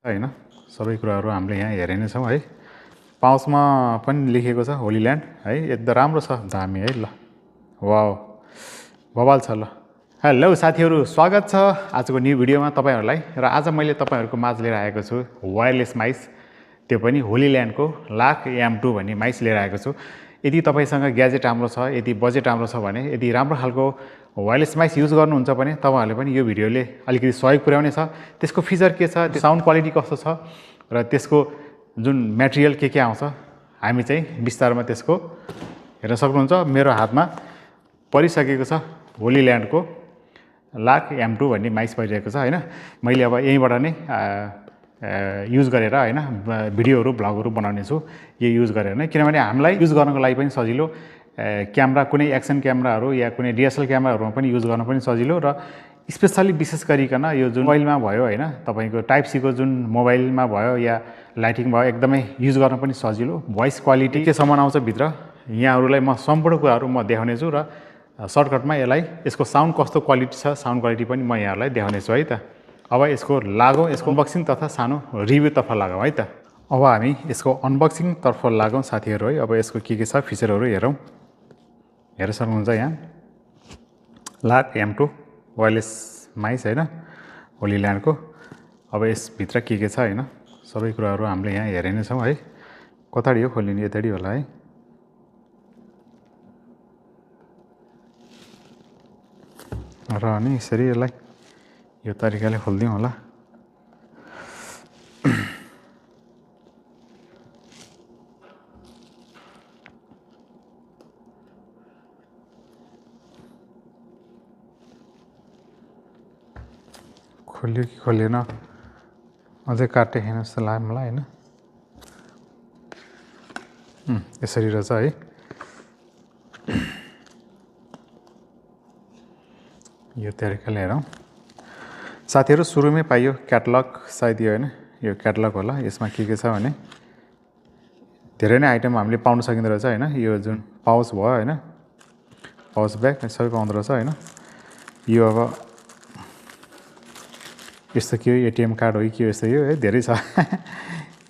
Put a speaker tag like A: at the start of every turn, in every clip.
A: हैन सबै कुराहरू हामीले यहाँ हेरे नै छौँ है। पाउचमा पनि लेखेको छ होलील्यान्ड है, एकदम राम्रो छ, दामी है। ल वाउ बवाल छ। ल हेलो साथीहरू, स्वागत छ आजको न्यू भिडियोमा तपाईँहरूलाई। र आज मैले तपाईँहरूको माझ लिएर आएको छु वायरलेस माइस, त्यो पनि होलील्यान्डको लाख M2 भन्ने माइस लिएर आएको छु। यदि तपाईँसँग ग्याजेट राम्रो छ, यदि बजेट राम्रो छ भने, यदि राम्रो खालको वायरलेस माइस युज गर्नुहुन्छ भने तपाईँहरूले पनि यो भिडियोले अलिकति सहयोग पुर्याउने छ। त्यसको फिचर के छ, साउन्ड क्वालिटी कस्तो छ र त्यसको जुन मटेरियल के आउँछ, हामी चाहिँ विस्तारमा त्यसको हेर्न सक्नुहुन्छ। मेरो हातमा परिसकेको छ होलील्यान्डको लाख M2 भन्ने माइस परिरहेको छ हैन। मैले अब यहीँबाट नै युज गरेर हैन भिडियोहरू भ्लगहरू बनाउने छु यो युज गरेर नै, किनभने हामीलाई युज गर्नको लागि पनि सजिलो। क्यामेरा कुनै एक्सन क्यामेराहरू या कुनै DSLR क्यामेराहरूमा पनि युज गर्न पनि सजिलो, र स्पेसली विशेष गरिकन यो जुन मोबाइलमा भयो हैन, तपाईँको टाइप सी को जुन मोबाइलमा भयो या लाइटिङ भयो, एकदमै युज गर्न पनि सजिलो। भोइस क्वालिटी के सम्म आउँछ भित्र, यहाँहरूलाई म सम्पूर्ण कुराहरू म देखाउने छु, र सर्टकटमा यसको साउन्ड कस्तो क्वालिटी छ, साउन्ड क्वालिटी पनि म यहाँहरूलाई देखाउने छु है त। अब यसको लागौँ, यसको अनबक्सिङ तथा सानो रिभ्यूतर्फ लागौँ है त। अब हामी यसको अनबक्सिङ तर्फ लागौँ साथीहरू है। अब यसको के छ फिचरहरू हेरौँ। हेर सक्नुहुन्छ यहाँ लाख M2 वायरलेस माइस हैन होलील्यान्डको। अब यसभित्र के छ हैन, सबै कुराहरू हामीले यहाँ हेरे नै छौँ है। कताडी हो खोलिने, यताडी होला है। र अनि यसरी यसलाई यो तरिकाले खोलिदिउँ होला। खोल्यो कि खोलेन अझै काटे छैन जस्तो लाग्यो मलाई हैन। यसरी रहेछ है। यो तरिकाले हेरौँ साथीहरू। सुरुमै पाइयो क्याटलग, सायद यो हैन, यो क्याटलग होला। यसमा के छ भने धेरै नै आइटम हामीले पाउन सकिँदो रहेछ हैन। यो जुन पाउच भयो हैन, पाउच ब्याग सबै पाउँदो रहेछ हैन। यो अब यस्तो के हो, ATM कार्ड हो कि के हो, यस्तो यो है, धेरै छ।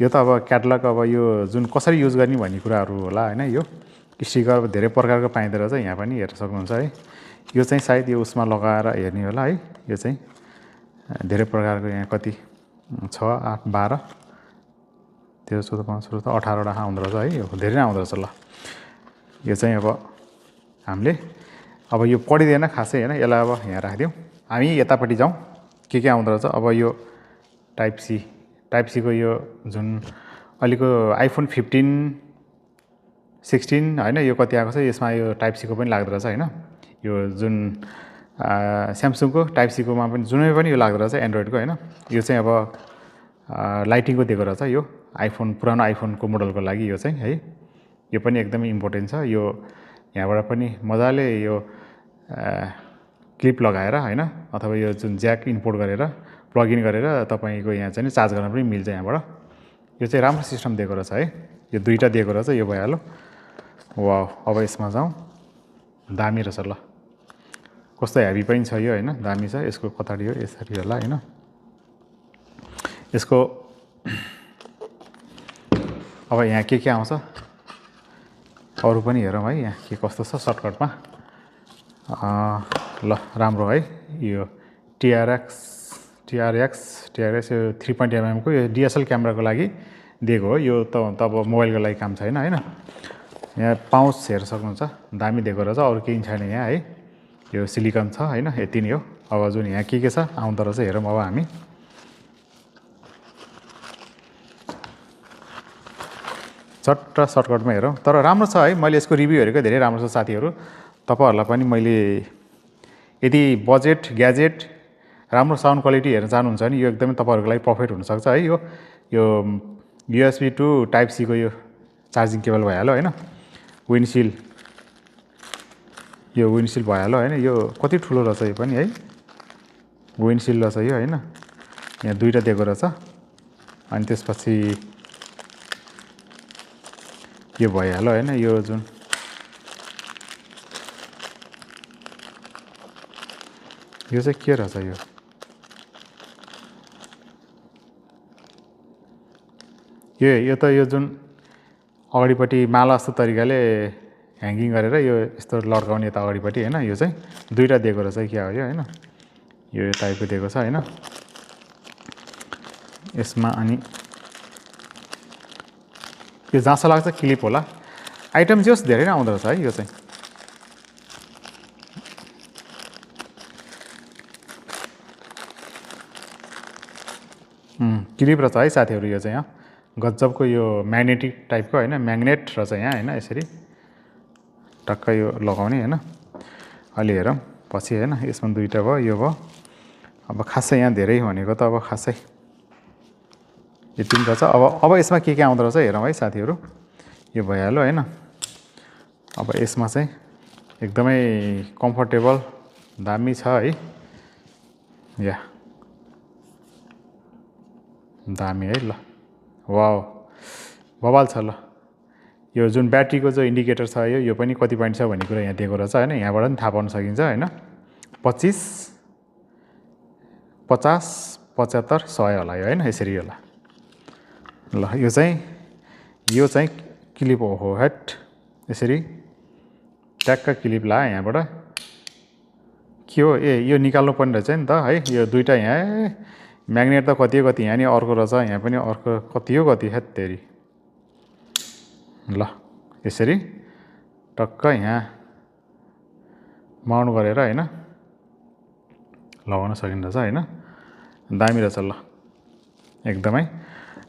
A: यो त अब क्याटलग, अब यो जुन कसरी युज गर्ने भन्ने कुराहरू होला हैन। यो स्टिकर अब धेरै प्रकारको पाइँदो रहेछ, यहाँ पनि हेर्न सक्नुहुन्छ है। यो चाहिँ सायद यो उसमा लगाएर हेर्ने होला है। यो चाहिँ धेरै प्रकारको, यहाँ कति 6, 8, 12, 13, 14, 15, 16, 18वटा आउँदो रहेछ है। यो धेरै नै आउँदो रहेछ। ल यो चाहिँ अब हामीले अब यो पढिँदैन खासै हैन, यसलाई अब यहाँ राखिदिउँ। हामी यतापट्टि जाउँ, के आउँदो रहेछ। अब यो टाइप सी को यो जुन अहिलेको आइफोन 15, 16 हैन, यो कति आएको छ, यसमा यो टाइप सी को पनि लाग्दो रहेछ हैन। यो जुन स्यामसङको टाइप सी कोमा पनि जुनै पनि यो लाग्दो रहेछ, एन्ड्रोइडको हैन। यो चाहिँ अब लाइटिङको दिएको रहेछ, यो आइफोन, पुरानो आइफोनको मोडलको लागि यो चाहिँ है। यो पनि एकदमै इम्पोर्टेन्ट छ। यो यहाँबाट पनि मजाले यो क्लिप लगाएर हैन, अथवा यो जुन ज्याक इम्पोर्ट गरेर प्लगइन गरेर तपाईँको यहाँ चाहिँ चार्ज गर्न पनि मिल्छ यहाँबाट। यो चाहिँ राम्रो सिस्टम दिएको रहेछ है। यो दुईटा दिएको रहेछ, यो भइहाल्यो। वाउ, अब यसमा जाउँ। दामी रहेछ। ल कस्तो हेभी पनि छ यो हैन, दामी छ। यसको कताडी हो, यसरी होला हैन। यसको अब यहाँ के आउँछ अरू पनि हेरौँ है, यहाँ के कस्तो छ सर्टकटमा। ल राम्रो है। यो TRX यो 3.5mm को यो DSLR क्यामेराको लागि दिएको हो। यो त अब मोबाइलको लागि काम छैन हैन। यहाँ पाउच हेर्न सक्नुहुन्छ, दामी दिएको रहेछ। अरू केही छैन यहाँ है। यो सिलिकन छ हैन, यति नै हो। अब जुन यहाँ के छ आउँदो रहेछ हेरौँ अब हामी। चट्ट सर्टकटमा हेरौँ। तर राम्रो छ है, मैले यसको रिभ्यू हेरेको, धेरै राम्रो छ साथीहरू। तपाईँहरूलाई पनि मैले यदि बजेट, ग्याजेट, राम्रो साउन्ड क्वालिटी हेर्न चाहनुहुन्छ भने यो एकदमै तपाईँहरूको लागि पर्फेक्ट हुनसक्छ है। यो USB to टाइप सी को यो चार्जिङ केबल भइहाल्यो हैन। यो विन्डसिल्ड भइहाल्यो हैन। यो कति ठुलो रहेछ यो पनि है, विन्डसिल्ड रहेछ यो हैन। यहाँ दुईटा दिएको रहेछ। अनि त्यसपछि यो भइहाल्यो हैन। यो जुन यो चाहिँ के रहेछ, यो त यो जुन अगाडिपट्टि माला जस्तो तरिकाले ह्याङ्गिङ गरेर यो यस्तो लड्काउने यता अगाडिपट्टि होइन, यो चाहिँ दुईवटा दिएको रहेछ क्या हो यो होइन, यो टाइपको दिएको छ होइन यसमा। अनि यो जहाँसो लाग्छ क्लिप होला, आइटम चाहिँ धेरै नै आउँदो रहेछ है यो चाहिँ। क्लिप रहेछ है साथीहरू, यो चाहिँ यहाँ गजबको यो म्याग्नेटिक टाइपको होइन, म्याग्नेट रहेछ यहाँ होइन, यसरी टक्क यो लगाउने होइन। अलि हेरौँ पछि होइन, यसमा दुईवटा भयो, यो भयो। अब खासै यहाँ धेरै भनेको त अब खासै यति पनि रहेछ। अब यसमा के आउँदो रहेछ हेरौँ है साथीहरू, यो भइहाल्यो होइन। अब यसमा चाहिँ एकदमै कम्फर्टेबल दामी छ है, या दामी है। ल वाउ बवाल छ। ल यो जुन ब्याट्रीको जो इन्डिकेटर छ यो पनि कति पोइन्ट छ भन्ने कुरा यहाँ दिएको रहेछ होइन, यहाँबाट पनि थाहा पाउन सकिन्छ होइन। 25, 50, 75, 100 होला यो होइन, यसरी होला। ल यो चाहिँ क्लिप हो हेट, यसरी ट्याक्क क्लिप ला यहाँबाट के हो यो निकाल्नु पर्ने रहेछ नि त है। यो दुईवटा यहाँ म्याग्नेट त कति हो कति, यहाँ नि अर्को रहेछ, यहाँ पनि अर्को कति हो कति हेत्तेरी। ल यसरी टक्क यहाँ माउन्ट गरेर होइन लगाउन सकिन्छ होइन, दामी रहेछ। ल एकदमै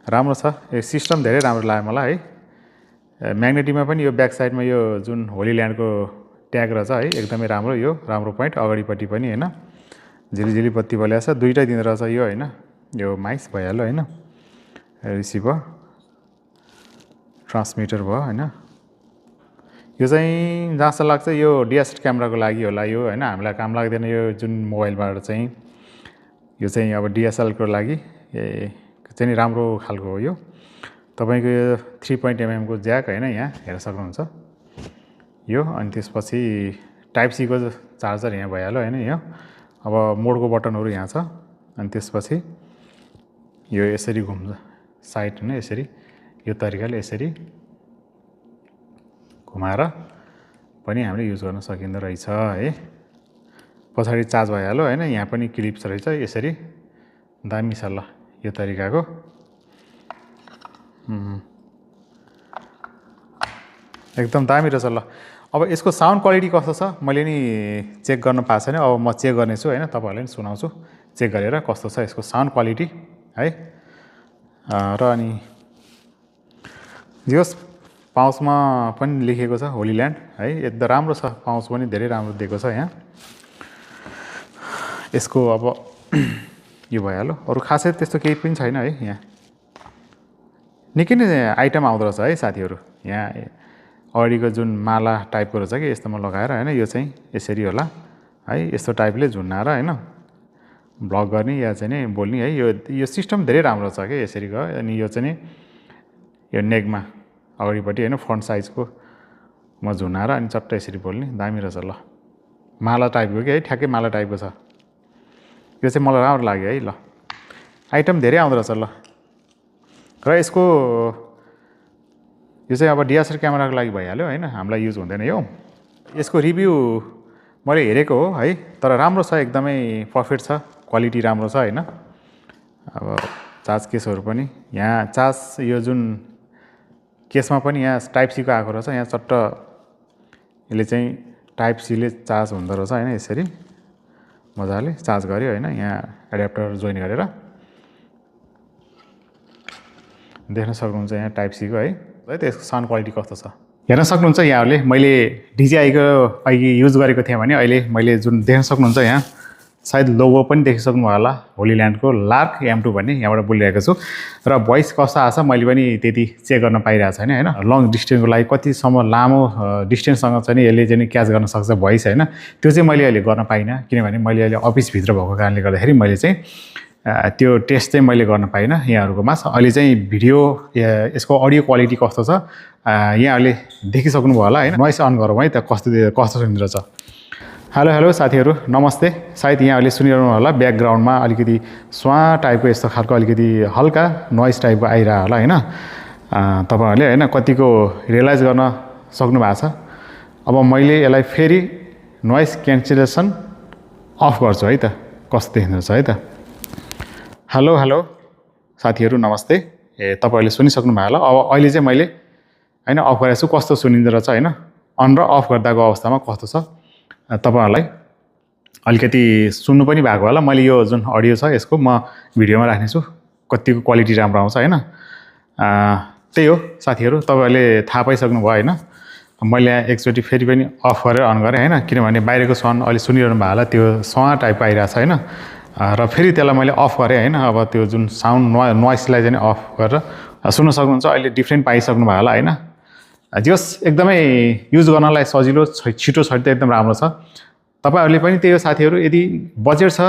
A: राम्रो छ यो सिस्टम, धेरै राम्रो लाग्यो मलाई है। म्याग्नेटिकमा पनि यो ब्याक साइडमा यो जुन होली ल्यान्डको ट्याग रहेछ है, एकदमै राम्रो, यो राम्रो पोइन्ट। अगाडिपट्टि पनि होइन झिलिझिली बत्ती बलिया छ, दुईवटा दिँदो रहेछ यो होइन। यो माइस भइहाल्यो होइन, रिसिभर ट्रान्समिटर भयो होइन। यो चाहिँ जहाँसो लाग्छ यो डिएसएलआर क्यामेराको लागि होला यो होइन, हामीलाई काम लाग्दैन यो जुन मोबाइलबाट चाहिँ। यो चाहिँ अब डिएसएलआरको लागि चाहिँ राम्रो खालको हो यो। तपाईँको यो 3.mm को ज्याक होइन, यहाँ हेर्न सक्नुहुन्छ यो। अनि त्यसपछि टाइप सी को चार्जर यहाँ भइहाल्यो होइन। यो अब मोडको बटनहरू यहाँ छ। अनि त्यसपछि यो यसरी घुम्छ साइड होइन, यसरी यो तरिकाले यसरी घुमाएर पनि हामीले युज गर्न सकिँदो रहेछ है। पछाडि चार्ज भइहाल्यो होइन, यहाँ पनि क्लिप्स रहेछ यसरी, दामी छ। ल यो तरिकाको एकदम दामी रहेछ। ल अब यसको साउन्ड क्वालिटी कस्तो छ मैले नि चेक गर्न पाएको छैन, अब म चेक गर्नेछु होइन, तपाईँहरूलाई नि सुनाउँछु चेक गरेर कस्तो छ यसको साउन्ड क्वालिटी है। र अनि जे होस् पाउचमा पनि लेखेको छ होली ल्यान्ड है, एकदम राम्रो छ, पाउच पनि धेरै राम्रो दिएको छ यहाँ। यसको अब यो भइहाल्यो, अरू खासै त्यस्तो केही पनि छैन है। यहाँ निकै नै आइटम आउँदो रहेछ है साथीहरू। यहाँ अगाडिको जुन माला टाइपको रहेछ कि यस्तोमा लगाएर होइन, यो चाहिँ यसरी होला है, यस्तो टाइपले झुन्नाएर होइन ब्लग गर्ने या चाहिँ नि बोल्ने है। यो सिस्टम धेरै राम्रो छ कि यसरी गयो। अनि यो चाहिँ नि यो नेकमा अगाडिपट्टि होइन फ्रन्ट साइजको म झुन्नाएर अनि चट्ट यसरी बोल्ने, दामी रहेछ। ल माला टाइपको कि है, ठ्याक्कै माला टाइपको छ यो चाहिँ, मलाई राम्रो लाग्यो है। ल आइटम धेरै आउँदो रहेछ। ल र यसको यो चाहिँ अब डिएसएलआर क्यामेराको लागि भइहाल्यो होइन, हामीलाई युज हुँदैन यो। यसको रिभ्यू मैले हेरेको हो है, तर राम्रो छ, एकदमै पर्फेक्ट छ, क्वालिटी राम्रो छ होइन। अब चार्ज केसहरू पनि यहाँ चार्ज यो जुन केसमा पनि यहाँ टाइप सीको आएको रहेछ, यहाँ चट्ट यसले चाहिँ टाइप सीले चार्ज हुँदो रहेछ होइन, यसरी मजाले चार्ज गर्यो होइन। यहाँ एडाप्टर जोइन गरेर देख्न सक्नुहुन्छ यहाँ टाइप सीको है। त्यसको साउन्ड क्वालिटी कस्तो छ हेर्न सक्नुहुन्छ यहाँहरूले। मैले डिजिआईको अघि युज गरेको थिएँ भने अहिले मैले जुन देख्न सक्नुहुन्छ यहाँ सायद लोगो पनि देखिसक्नु होला, होली ल्यान्डको लार्क M2 भन्ने यहाँबाट बोलिरहेको छु। र भोइस कस्तो आछ मैले पनि त्यति चेक गर्न पाइरहेको छैन होइन। लङ डिस्टेन्सको लागि कतिसम्म लामो डिस्टेन्ससँग चाहिँ यसले चाहिँ क्याच गर्न सक्छ भोइस होइन, त्यो चाहिँ मैले अहिले गर्न पाइनँ, किनभने मैले अहिले अफिसभित्र भएको कारणले गर्दाखेरि मैले चाहिँ त्यो टेस्ट चाहिँ मैले गर्न पाइनँ यहाँहरूकोमा। अहिले चाहिँ भिडियो यसको अडियो क्वालिटी कस्तो छ यहाँहरूले देखिसक्नुभयो होला होइन। नोइस अन गरौँ है त कस्तो सुनिँदो रहेछ। हेलो हेलो साथीहरू नमस्ते। सायद यहाँहरूले सुनिरहनु होला ब्याकग्राउन्डमा अलिकति स्वा टाइपको यस्तो खालको अलिकति हल्का नोइज टाइपको आइरह होला होइन। तपाईँहरूले होइन कतिको रियलाइज गर्न सक्नु भएको छ। अब मैले यसलाई फेरि नोइज क्यान्सलेसन अफ गर्छु है त, कस्तो देखिँदो रहेछ है त। हेलो हेलो साथीहरू नमस्ते। तपाईँहरूले सुनिसक्नु भयो होला। अब अहिले चाहिँ मैले होइन अफ गरेको छु, कस्तो सुनिँदो रहेछ होइन, अन र अफ गर्दाको अवस्थामा कस्तो छ तपाईँहरूलाई अलिकति सुन्नु पनि भएको होला। मैले यो जुन अडियो छ यसको म भिडियोमा राख्नेछु, कतिको क्वालिटी राम्रो आउँछ होइन। त्यही हो साथीहरू, तपाईँहरूले थाहा पाइसक्नु भयो होइन। मैले एकचोटि फेरि पनि अफ गरेर अन गरेँ होइन, किनभने बाहिरको साउन्ड अहिले सुनिरहनु भएको होला, त्यो सँग टाइपको आइरहेको छ होइन। र फेरि त्यसलाई मैले अफ गरेँ होइन। अब त्यो जुन साउन्ड नोइसलाई चाहिँ अफ गरेर सुन्न सक्नुहुन्छ। अहिले डिफ्रेन्ट पाइसक्नु भयो होला होइन। जस एकदमै युज गर्नलाई सजिलो, छिटो छ त एकदम राम्रो छ। तपाईँहरूले पनि त्यही हो साथीहरू, यदि बजेट छ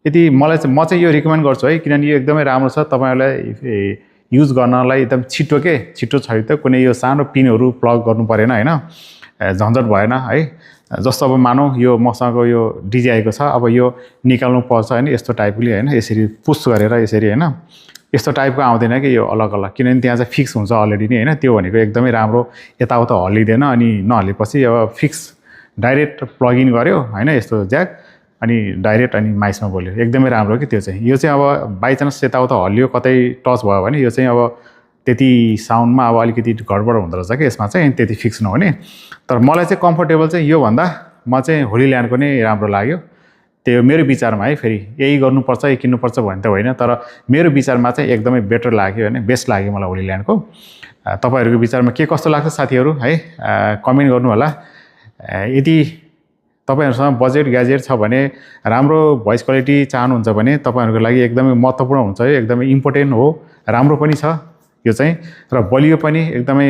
A: यदि म चाहिँ यो रिकमेन्ड गर्छु है, किनभने यो एकदमै राम्रो छ। तपाईँहरूलाई युज गर्नलाई एकदम छिटो छ त। कुनै यो सानो पिनहरू प्लग गर्नु परेन होइन, झन्झट भएन है। जस्तो अब मानौँ यो मसँग यो डिजिआईको छ, अब यो निकाल्नु पर्छ होइन, यस्तो टाइपले होइन, यसरी पुस गरेर यसरी होइन, यस्तो टाइपको आउँदैन कि यो अलग अलग, किनभने त्यहाँ चाहिँ फिक्स हुन्छ अलरेडी नै होइन। त्यो भनेको एकदमै राम्रो, यताउता हल्लिँदैन। अनि नहल्लेपछि अब फिक्स डाइरेक्ट प्लगइन गऱ्यो होइन, यस्तो ज्याक अनि डाइरेक्ट अनि माइसमा बोल्यो, एकदमै राम्रो कि त्यो चाहिँ। यो चाहिँ अब बाइचान्स यताउता हल्लियो, कतै टच भयो भने यो चाहिँ अब त्यति साउन्डमा अब अलिकति गडबड हुँदो रहेछ कि यसमा चाहिँ, त्यति फिक्स नहुने। तर मलाई चाहिँ कम्फर्टेबल चाहिँ योभन्दा म चाहिँ होली ल्यान्डको नै राम्रो लाग्यो। त्यो मेरो विचारमा है। फेरि यही गर्नुपर्छ यही किन्नुपर्छ भन्ने त होइन, तर मेरो विचारमा चाहिँ एकदमै बेटर लाग्यो होइन, बेस्ट लाग्यो मलाई होली ल्यान्डको। तपाईँहरूको विचारमा के कस्तो लाग्छ साथीहरू है, कमेन्ट गर्नु होला। यदि तपाईँहरूसँग बजेट ग्याजेट छ भने, राम्रो भोइस क्वालिटी चाहनुहुन्छ भने तपाईँहरूको लागि एकदमै महत्त्वपूर्ण हुन्छ, यो एकदमै इम्पोर्टेन्ट हो, राम्रो पनि छ यो चाहिँ। र बलियो पनि एकदमै,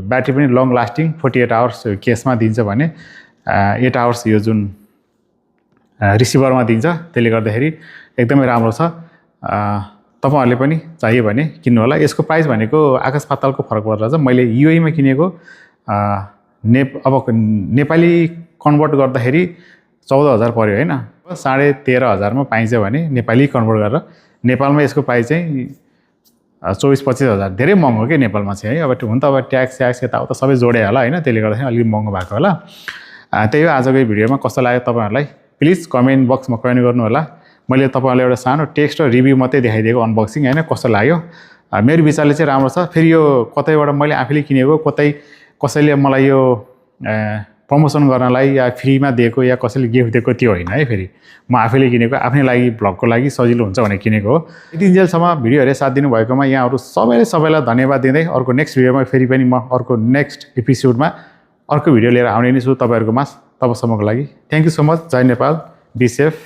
A: ब्याट्री पनि लङ लास्टिङ 48 आवर्स केसमा दिन्छ भने 8 आवर्स यो जुन रिसिभरमा दिन्छ, त्यसले गर्दाखेरि एकदमै राम्रो छ। तपाईँहरूले पनि चाहियो भने किन्नु होला। यसको प्राइस भनेको आकाश पातालको फरक पर्छ। मैले युएमा किनेको, अब नेपाली कन्भर्ट गर्दाखेरि 14,000 पऱ्यो होइन, 13,500मा पाइन्छ भने नेपाली कन्भर्ट गरेर। नेपालमा यसको प्राइस चाहिँ 24-25 हजार, धेरै महँगो के नेपालमा चाहिँ है। अब हुन त अब ट्याक्स यताउता सबै जोडे होला होइन, त्यसले गर्दाखेरि अलिक महँगो भएको होला। त्यही हो आजको भिडियोमा। कस्तो लाग्यो तपाईँहरूलाई प्लिज कमेन्ट बक्समा कमेन्ट गर्नु होला। मैले तपाईँहरूलाई एउटा सानो टेक्स्ट र रिभ्यू मात्रै देखाइदिएको अनबक्सिङ होइन, कस्तो लाग्यो। मेरो विचारले चाहिँ राम्रो छ। फेरि यो कतैबाट मैले आफैले किनेको, कतै कसैले मलाई यो प्रमोसन गर्नलाई या फ्रीमा दिएको या कसैले गिफ्ट दिएको त्यो होइन है। फेरि म आफैले किनेको, आफ्नै लागि भ्लगको लागि सजिलो हुन्छ भनेर किनेको हो। यति दिनसम्म भिडियो हेरेर साथ दिनुभएकोमा यहाँहरू सबैलाई धन्यवाद दिँदै अर्को नेक्स्ट भिडियोमा फेरि पनि म अर्को नेक्स्ट एपिसोडमा अर्को भिडियो लिएर आउने नै छु तपाईँहरूको माझ। तबसम्मको लागि थ्याङ्क यू सो मच। जय नेपाल, बी सेफ।